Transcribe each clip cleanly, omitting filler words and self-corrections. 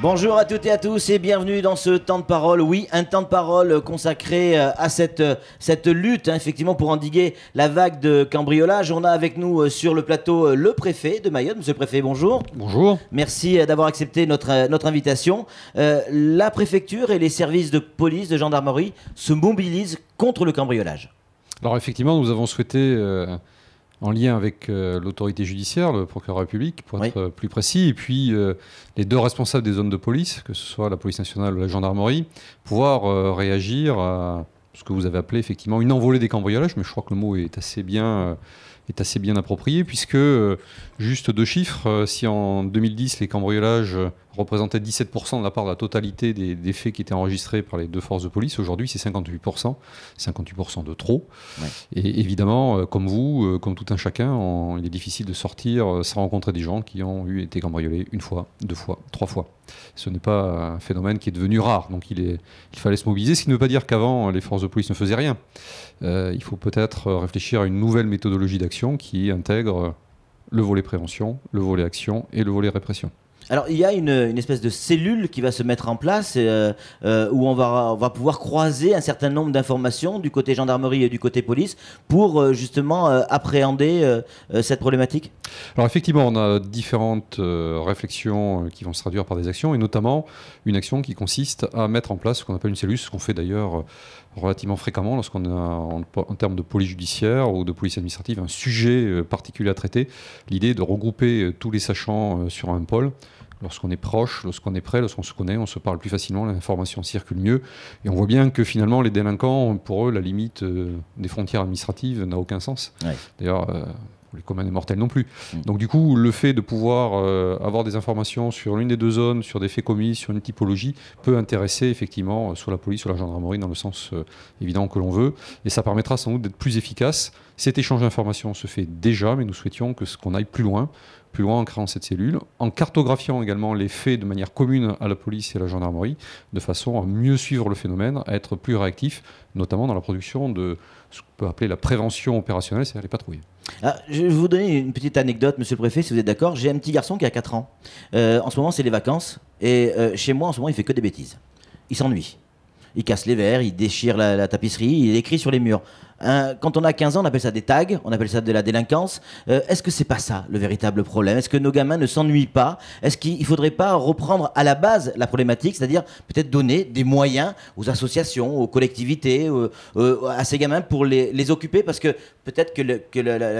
Bonjour à toutes et à tous et bienvenue dans ce temps de parole. Oui, un temps de parole consacré à cette lutte, effectivement, pour endiguer la vague de cambriolage. On a avec nous sur le plateau le préfet de Mayotte. Monsieur le préfet, bonjour. Bonjour. Merci d'avoir accepté notre invitation. La préfecture et les services de police, de gendarmerie se mobilisent contre le cambriolage. Alors effectivement, nous avons souhaité, en lien avec l'autorité judiciaire, le procureur de la République, pour être plus précis, et puis les deux responsables des zones de police, que ce soit la police nationale ou la gendarmerie, pouvoir réagir à ce que vous avez appelé effectivement une envolée des cambriolages, mais je crois que le mot est assez bien approprié, puisque, juste deux chiffres, si en 2010 les cambriolages représentaient 17% de la part de la totalité des faits qui étaient enregistrés par les deux forces de police, aujourd'hui c'est 58%, 58% de trop. Ouais. Et évidemment, comme vous, comme tout un chacun, il est difficile de sortir sans rencontrer des gens qui ont été cambriolés une fois, deux fois, trois fois. Ce n'est pas un phénomène qui est devenu rare, donc il fallait se mobiliser, ce qui ne veut pas dire qu'avant les forces de police ne faisaient rien. Il faut peut-être réfléchir à une nouvelle méthodologie d'action qui intègre le volet prévention, le volet action et le volet répression. Alors il y a une espèce de cellule qui va se mettre en place où on va pouvoir croiser un certain nombre d'informations du côté gendarmerie et du côté police pour justement appréhender cette problématique. Alors effectivement, on a différentes réflexions qui vont se traduire par des actions, et notamment une action qui consiste à mettre en place ce qu'on appelle une cellule, ce qu'on fait d'ailleurs relativement fréquemment lorsqu'on a en termes de police judiciaire ou de police administrative un sujet particulier à traiter. L'idée est de regrouper tous les sachants sur un pôle. Lorsqu'on est proche, lorsqu'on est près, lorsqu'on se connaît, on se parle plus facilement, l'information circule mieux. Et on voit bien que finalement, les délinquants, pour eux, la limite des frontières administratives n'a aucun sens. Ouais. D'ailleurs, pour les communs et mortels non plus. Donc du coup, le fait de pouvoir avoir des informations sur l'une des deux zones, sur des faits commis, sur une typologie, peut intéresser effectivement soit la police, soit la gendarmerie, dans le sens évident que l'on veut. Et ça permettra sans doute d'être plus efficace. Cet échange d'informations se fait déjà, mais nous souhaitions qu'on aille plus loin en créant cette cellule, en cartographiant également les faits de manière commune à la police et à la gendarmerie, de façon à mieux suivre le phénomène, à être plus réactif, notamment dans la production de ce qu'on peut appeler la prévention opérationnelle, c'est-à-dire les patrouilles. Ah, je vais vous donner une petite anecdote, monsieur le préfet, si vous êtes d'accord. J'ai un petit garçon qui a 4 ans. En ce moment, c'est les vacances. Et chez moi, en ce moment, il fait que des bêtises. Il s'ennuie. Il casse les verres, il déchire la tapisserie, il écrit sur les murs. Quand on a 15 ans, on appelle ça des tags, on appelle ça de la délinquance. Est-ce que c'est pas ça le véritable problème? Est-ce que nos gamins ne s'ennuient pas? Est-ce qu'il ne faudrait pas reprendre à la base la problématique, c'est-à-dire peut-être donner des moyens aux associations, aux collectivités, à ces gamins pour les occuper? Parce que peut-être que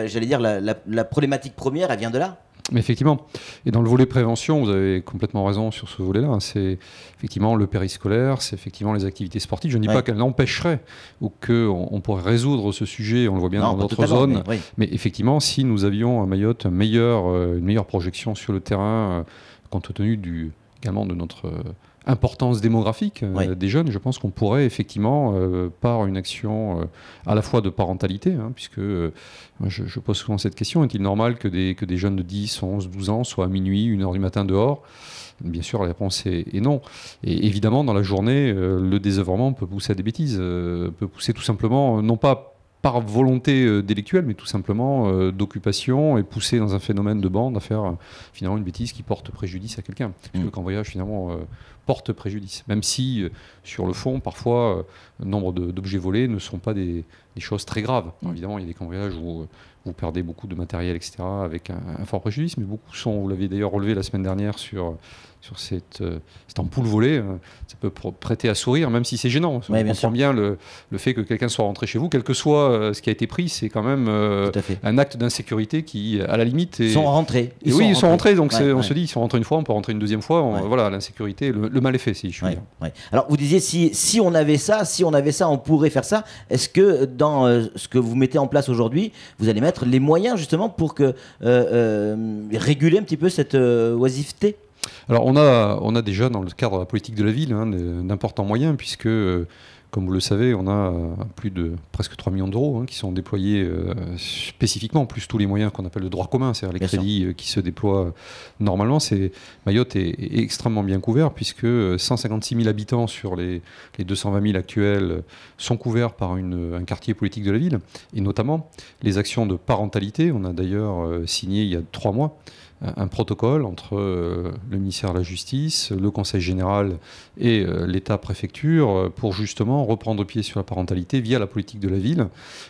j'allais dire la problématique première, elle vient de là. Mais effectivement, et dans le volet prévention, vous avez complètement raison sur ce volet-là, c'est effectivement le périscolaire, c'est effectivement les activités sportives. Je ne dis pas qu'elles l'empêcheraient ou qu'on pourrait résoudre ce sujet, on le voit bien dans d'autres zones, mais effectivement, si nous avions à Mayotte une meilleure projection sur le terrain, compte tenu également de notre importance démographique des jeunes, je pense qu'on pourrait effectivement, par une action à la fois de parentalité, puisque je pose souvent cette question, est-il normal que des jeunes de 10, 11, 12 ans soient à minuit, 1h du matin dehors? Bien sûr, la réponse est non. Et évidemment, dans la journée, le désœuvrement peut pousser à des bêtises, peut pousser tout simplement, non pas par volonté délictuelle, mais tout simplement d'occupation, et pousser dans un phénomène de bande à faire finalement une bêtise qui porte préjudice à quelqu'un. Parce que le cambriolage finalement porte préjudice, même si sur le fond, parfois, le nombre d'objets volés ne sont pas des choses très graves. Alors, évidemment, il y a des cambriolages où vous perdez beaucoup de matériel, etc., avec un fort préjudice, mais beaucoup sont, vous l'avez d'ailleurs relevé la semaine dernière sur cette ampoule volée, ça peut prêter à sourire, même si c'est gênant. On comprend bien le fait que quelqu'un soit rentré chez vous, quel que soit ce qui a été pris, c'est quand même un acte d'insécurité qui, à la limite... Ils sont rentrés. Ils sont rentrés, donc on se dit, ils sont rentrés une fois, on peut rentrer une deuxième fois, voilà, l'insécurité, le mal est fait, si je puis dire. Alors, vous disiez, si on avait ça, on pourrait faire ça. Est-ce que dans ce que vous mettez en place aujourd'hui, vous allez mettre les moyens, justement, pour réguler un petit peu cette oisiveté? Alors on a déjà dans le cadre de la politique de la ville d'importants moyens puisque comme vous le savez, on a plus de presque 3 millions d'euros qui sont déployés spécifiquement, plus tous les moyens qu'on appelle de droit commun, c'est-à-dire les crédits qui se déploient normalement. Mayotte est extrêmement bien couvert puisque 156 000 habitants sur les 220 000 actuels sont couverts par un quartier politique de la ville, et notamment les actions de parentalité. On a d'ailleurs signé il y a 3 mois un protocole entre le ministère de la Justice, le Conseil général et l'État-préfecture pour justement reprendre pied sur la parentalité via la politique de la ville,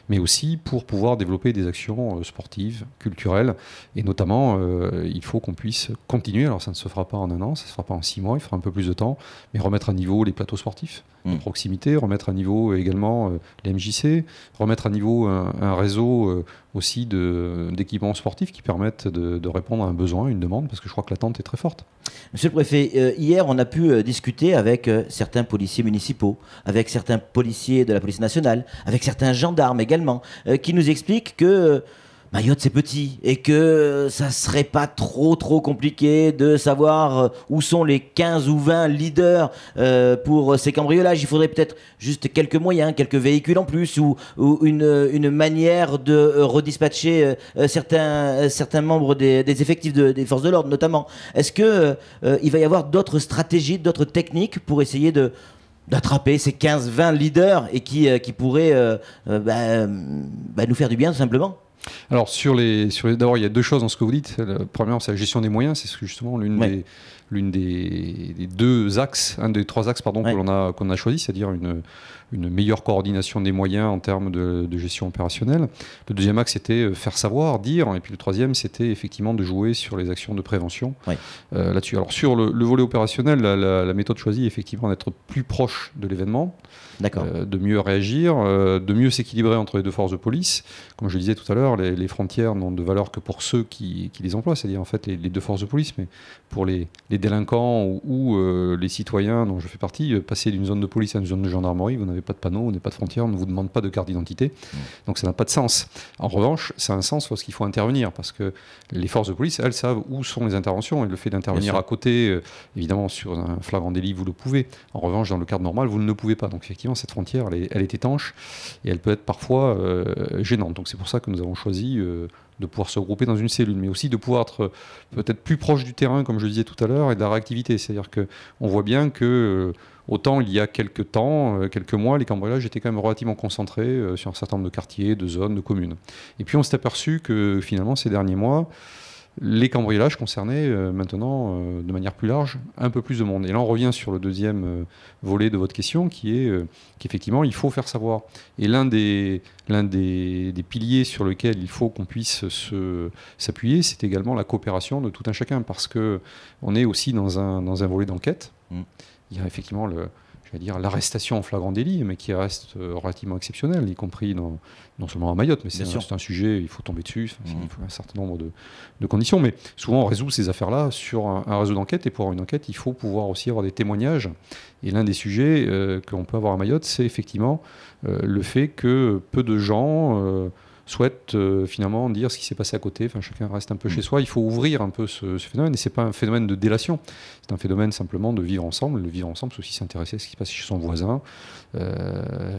mais aussi pour pouvoir développer des actions sportives, culturelles, et notamment il faut qu'on puisse continuer, alors ça ne se fera pas en 1 an, ça ne se fera pas en 6 mois, il faudra un peu plus de temps, mais remettre à niveau les plateaux sportifs de proximité, remettre à niveau également les MJC, remettre à niveau un réseau aussi d'équipements sportifs qui permettent de répondre à un besoin, une demande, parce que je crois que l'attente est très forte. Monsieur le préfet, hier on a pu discuter avec certains policiers municipaux, avec certains policiers de la police nationale, avec certains gendarmes également, qui nous expliquent que Mayotte c'est petit et que ça serait pas trop compliqué de savoir où sont les 15 ou 20 leaders pour ces cambriolages. Il faudrait peut-être juste quelques moyens, quelques véhicules en plus ou une manière de redispatcher certains membres des effectifs des forces de l'ordre notamment. Est-ce que il va y avoir d'autres stratégies, d'autres techniques pour essayer d'attraper ces 15-20 leaders et qui pourraient nous faire du bien tout simplement? Alors d'abord il y a 2 choses dans ce que vous dites. Premièrement, c'est la gestion des moyens, c'est justement l'une des 2 axes, un des 3 axes pardon, qu'on a choisi, c'est-à-dire une meilleure coordination des moyens en termes de gestion opérationnelle. Le 2e axe c'était faire savoir, dire, et puis le 3e c'était effectivement de jouer sur les actions de prévention là-dessus. Alors sur le volet opérationnel, la méthode choisie est effectivement d'être plus proche de l'événement, de mieux réagir, de mieux s'équilibrer entre les 2 forces de police. Comme je le disais tout à l'heure, les frontières n'ont de valeur que pour ceux qui les emploient, c'est-à-dire en fait les 2 forces de police, mais pour les délinquants ou les citoyens dont je fais partie, passer d'une zone de police à une zone de gendarmerie, vous n'avez pas de panneau, vous n'avez pas de frontière, on ne vous demande pas de carte d'identité, donc ça n'a pas de sens. En revanche, ça a un sens lorsqu'il faut intervenir, parce que les forces de police, elles savent où sont les interventions, et le fait d'intervenir à côté, évidemment sur un flagrant délit, vous le pouvez. En revanche, dans le cadre normal, vous ne le pouvez pas. Donc effectivement, cette frontière, elle est étanche, et elle peut être parfois gênante. Donc c'est pour ça que nous avons choisi de pouvoir se regrouper dans une cellule, mais aussi de pouvoir être peut-être plus proche du terrain, comme je le disais tout à l'heure, et de la réactivité. C'est-à-dire qu'on voit bien que autant il y a quelques temps, quelques mois, les cambriolages étaient quand même relativement concentrés sur un certain nombre de quartiers, de zones, de communes. Et puis on s'est aperçu que finalement, ces derniers mois, les cambriolages concernaient maintenant, de manière plus large, un peu plus de monde. Et là, on revient sur le 2e volet de votre question, qui est qu'effectivement, il faut faire savoir. Et l'un des piliers sur lesquels il faut qu'on puisse s'appuyer, c'est également la coopération de tout un chacun, parce qu'on est aussi dans un volet d'enquête. Il y a effectivement l'arrestation en flagrant délit, mais qui reste relativement exceptionnelle, y compris non seulement à Mayotte, mais c'est un sujet, il faut tomber dessus, il faut un certain nombre de conditions, mais souvent on résout ces affaires-là sur un réseau d'enquête, et pour avoir une enquête, il faut pouvoir aussi avoir des témoignages. Et l'un des sujets qu'on peut avoir à Mayotte, c'est effectivement le fait que peu de gens souhaitent finalement dire ce qui s'est passé à côté. Enfin, chacun reste un peu chez soi. Il faut ouvrir un peu ce phénomène. Et ce n'est pas un phénomène de délation. C'est un phénomène simplement de vivre ensemble. Le vivre ensemble, c'est aussi s'intéresser à ce qui se passe chez son voisin,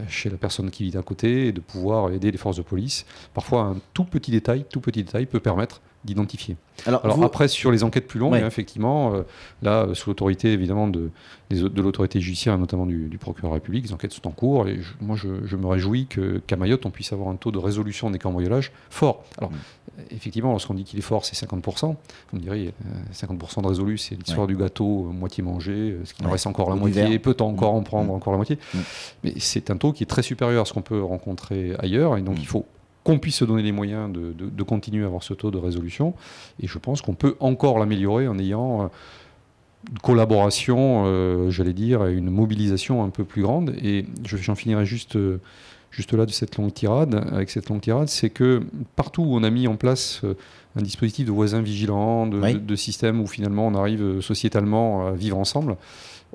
chez la personne qui vit à côté, et de pouvoir aider les forces de police. Parfois, un tout petit détail peut permettre d'identifier. Alors après, sur les enquêtes plus longues, effectivement, là, sous l'autorité évidemment de l'autorité judiciaire, notamment du procureur de la République, les enquêtes sont en cours, et moi je me réjouis qu'à Mayotte, on puisse avoir un taux de résolution des cambriolages fort. Alors, effectivement, lorsqu'on dit qu'il est fort, c'est 50%. Vous me direz, 50% de résolu, c'est l'histoire du gâteau moitié mangé, ce qui nous reste encore la moitié, peut-on encore en prendre encore la moitié. Mais c'est un taux qui est très supérieur à ce qu'on peut rencontrer ailleurs, et donc il faut qu'on puisse se donner les moyens de continuer à avoir ce taux de résolution. Et je pense qu'on peut encore l'améliorer en ayant une collaboration, j'allais dire, et une mobilisation un peu plus grande. Et j'en finirai juste là de cette longue tirade. Avec cette longue tirade, c'est que partout où on a mis en place un dispositif de voisins vigilants, de systèmes où finalement on arrive sociétalement à vivre ensemble,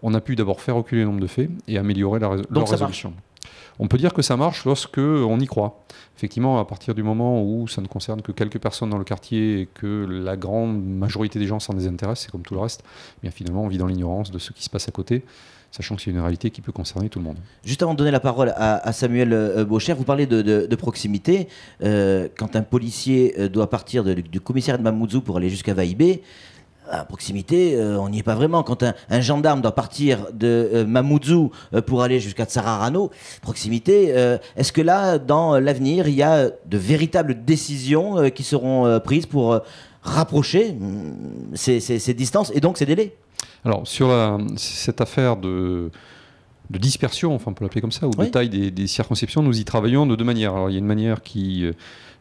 on a pu d'abord faire reculer le nombre de faits et améliorer leur résolution. On peut dire que ça marche lorsque on y croit. Effectivement, à partir du moment où ça ne concerne que quelques personnes dans le quartier et que la grande majorité des gens s'en désintéressent, c'est comme tout le reste, eh bien finalement on vit dans l'ignorance de ce qui se passe à côté, sachant que c'est une réalité qui peut concerner tout le monde. Juste avant de donner la parole à Samuel Baucher, vous parlez de proximité. Quand un policier doit partir du commissariat de Mamoudzou pour aller jusqu'à Vaïbé, à proximité, on n'y est pas vraiment. Quand un gendarme doit partir de Mamoudzou pour aller jusqu'à Tsararano, proximité, est-ce que là, dans l'avenir, il y a de véritables décisions qui seront prises pour rapprocher ces distances et donc ces délais? Alors, sur cette affaire de dispersion, enfin on peut l'appeler comme ça, ou de taille des circonscriptions, nous y travaillons de deux manières. Alors, il y a une manière qui,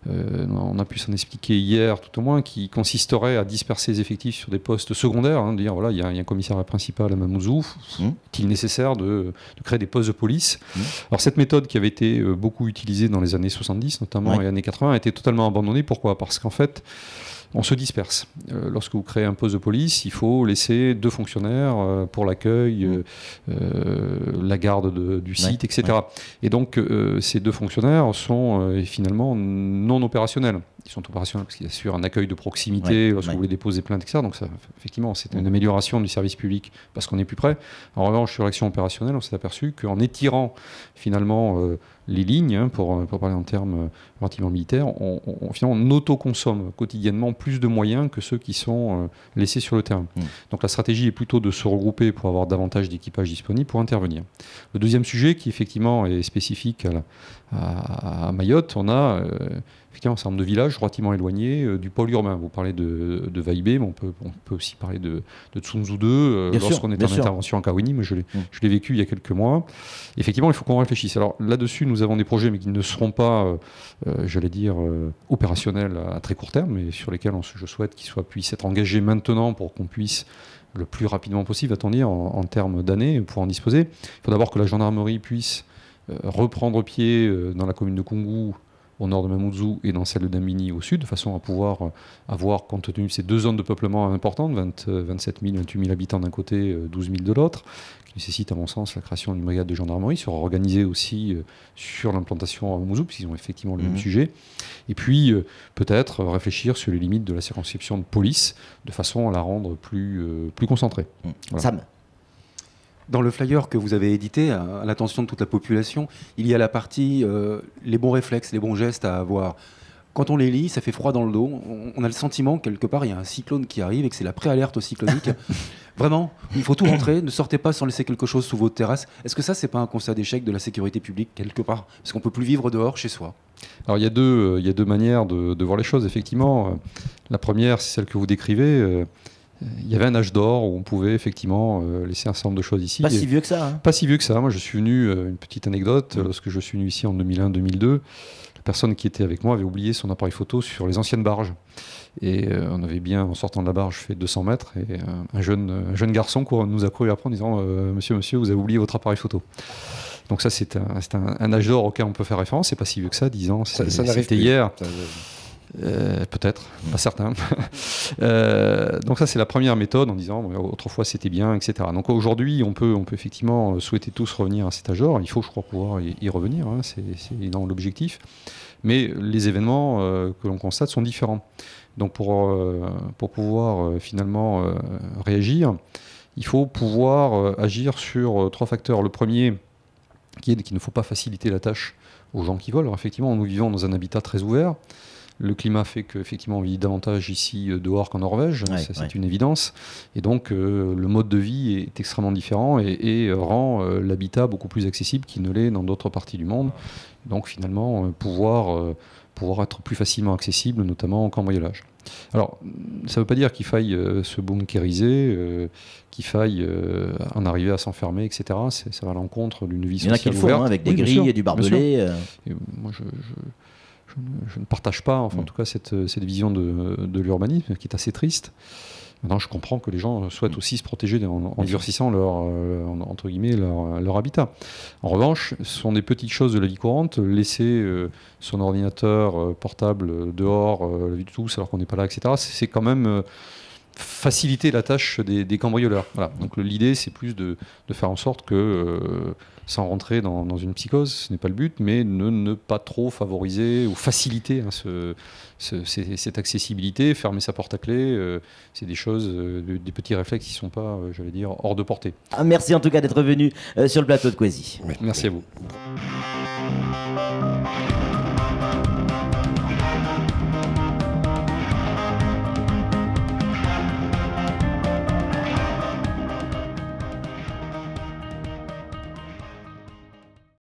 on a pu s'en expliquer hier tout au moins, qui consisterait à disperser les effectifs sur des postes secondaires, de dire voilà, il y a un commissariat principal à Mamoudzou, est-il nécessaire de créer des postes de police? Alors cette méthode qui avait été beaucoup utilisée dans les années 70 notamment et années 80 a été totalement abandonnée. Pourquoi? Parce qu'en fait, on se disperse. Lorsque vous créez un poste de police, il faut laisser 2 fonctionnaires pour l'accueil, la garde du site, etc. Et donc, ces 2 fonctionnaires sont finalement non opérationnels. Ils sont opérationnels parce qu'ils assurent un accueil de proximité lorsque vous voulez déposer plainte, etc. Donc, ça, effectivement, c'est une amélioration du service public parce qu'on est plus près. En revanche, sur l'action opérationnelle, on s'est aperçu qu'en étirant finalement les lignes, pour parler en termes relativement militaires, finalement, on autoconsomme quotidiennement plus de moyens que ceux qui sont laissés sur le terrain. Donc la stratégie est plutôt de se regrouper pour avoir davantage d'équipages disponibles pour intervenir. Le deuxième sujet, qui effectivement est spécifique à Mayotte, on a effectivement un certain nombre de villages relativement éloignés du pôle urbain. Vous parlez de Vaïbé, mais on peut aussi parler de Tsunzu 2 lorsqu'on est en intervention en Kawini. Moi, je l'ai vécu il y a quelques mois. Effectivement, il faut qu'on réfléchisse. Alors là-dessus, nous avons des projets, mais qui ne seront pas, j'allais dire, opérationnels à très court terme, mais sur lesquels je souhaite qu'ils puissent être engagés maintenant pour qu'on puisse le plus rapidement possible, va-t-on dire, en termes d'années, pour en disposer. Il faut d'abord que la gendarmerie puisse reprendre pied dans la commune de Koungou, au nord de Mamoudzou, et dans celle de Dambini au sud, de façon à pouvoir avoir, compte tenu de ces 2 zones de peuplement importantes, 27 000, 28 000 habitants d'un côté, 12 000 de l'autre, qui nécessite à mon sens la création d'une brigade de gendarmerie, sera organisée aussi sur l'implantation à Mamoudzou, puisqu'ils ont effectivement le même sujet, et puis peut-être réfléchir sur les limites de la circonscription de police, de façon à la rendre plus concentrée. Voilà. Sam. Dans le flyer que vous avez édité, à l'attention de toute la population, il y a la partie les bons réflexes, les bons gestes à avoir. Quand on les lit, ça fait froid dans le dos. On a le sentiment, quelque part, il y a un cyclone qui arrive et que c'est la préalerte au cyclonique. Vraiment, il faut tout rentrer. Ne sortez pas sans laisser quelque chose sous votre terrasse. Est-ce que ça, c'est pas un constat d'échec de la sécurité publique, quelque part? Parce qu'on ne peut plus vivre dehors, chez soi. Alors, il y a deux manières de voir les choses, effectivement. La première, c'est celle que vous décrivez. Il y avait un âge d'or où on pouvait effectivement laisser un certain nombre de choses ici. Pas si vieux que ça. Pas si vieux que ça. Moi, je suis venu, une petite anecdote, lorsque je suis venu ici en 2001-2002, la personne qui était avec moi avait oublié son appareil photo sur les anciennes barges. Et on avait bien, en sortant de la barge, fait 200 mètres. Et un jeune garçon nous a couru après en disant monsieur, vous avez oublié votre appareil photo. Donc ça, c'est un âge d'or auquel on peut faire référence. C'est pas si vieux que ça, 10 ans. C'était hier. Peut-être, pas certain. Donc ça, c'est la première méthode en disant autrefois c'était bien, etc. Donc aujourd'hui, on peut effectivement souhaiter tous revenir à cet âge d'or. Il faut, je crois, pouvoir y revenir. C'est dans l'objectif. Mais les événements que l'on constate sont différents. Donc pour pouvoir finalement réagir, il faut pouvoir agir sur 3 facteurs. Le premier, qui est qu'il ne faut pas faciliter la tâche aux gens qui volent. Alors, effectivement, nous vivons dans un habitat très ouvert. Le climat fait qu'effectivement on vit davantage ici dehors qu'en Norvège, c'est une évidence. Et donc le mode de vie est extrêmement différent et rend l'habitat beaucoup plus accessible qu'il ne l'est dans d'autres parties du monde. Donc finalement pouvoir être plus facilement accessible, notamment en cambriolage. Alors ça ne veut pas dire qu'il faille se bunkériser, qu'il faille en arriver à s'enfermer, etc. Ça va à l'encontre d'une vie sociale ouverte. Il y en a qui le font avec des grilles et du barbelé. Et moi je ne partage pas, enfin, en tout cas, cette vision de l'urbanisme qui est assez triste. Maintenant, je comprends que les gens souhaitent aussi se protéger en durcissant entre guillemets, leur habitat. En revanche, ce sont des petites choses de la vie courante. Laisser son ordinateur portable dehors, la vie de tous, alors qu'on n'est pas là, etc., c'est quand même faciliter la tâche des cambrioleurs. Voilà. Donc l'idée, c'est plus de faire en sorte que, sans rentrer dans une psychose, ce n'est pas le but, mais ne pas trop favoriser ou faciliter cette accessibilité, fermer sa porte à clé. C'est des choses, des petits réflexes qui ne sont pas, j'allais dire, hors de portée. Merci en tout cas d'être venu sur le plateau de Quasi. Merci à vous.